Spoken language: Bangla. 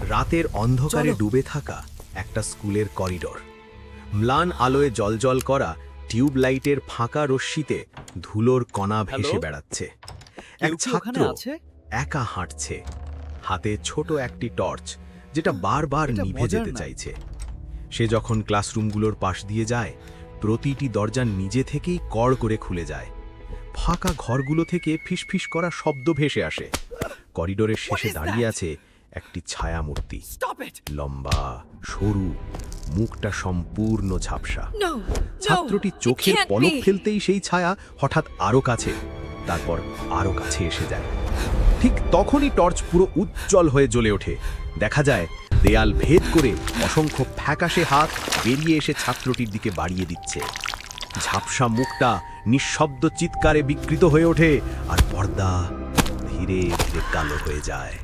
রাতের অন্ধকারে ডুবে থাকা একটা স্কুলের করিডোর। ম্লান আলোয় জ্বলজ্বল করা টিউব লাইটের ফাঁকা রশ্মিতে ধুলোর কণা ভেসে বেড়াচ্ছে। এক ছাত্র একা হাঁটছে, হাতে ছোট একটি টর্চ, যেটা বারবার নিভে যেতে চাইছে। সে যখন ক্লাসরুমগুলোর পাশ দিয়ে যায়, প্রতিটি দরজা নিজে থেকেই কড় করে খুলে যায়। ফাঁকা ঘরগুলো থেকে ফিসফিস করা শব্দ ভেসে আসে। করিডোরের শেষে দাঁড়িয়ে আছে একটি ছায়ামূর্তি, লম্বা, সরু, মুখটা সম্পূর্ণ ঝাপসা। ছাত্রটি চোখের পলক ফেলতেই সেই ছায়া হঠাৎ আরো কাছে, তারপর আরো কাছে এসে যায়। ঠিক তখনই টর্চ পুরো উজ্জ্বল হয়ে জ্বলে ওঠে। দেখা যায় দেয়াল ভেদ করে অসংখ্য ফ্যাকাশে হাত বেরিয়ে এসে ছাত্রটির দিকে বাড়িয়ে দিচ্ছে। ঝাপসা মুখটা নিঃশব্দ চিৎকারে বিকৃত হয়ে ওঠে, আর পর্দা ধীরে ধীরে কালো হয়ে যায়।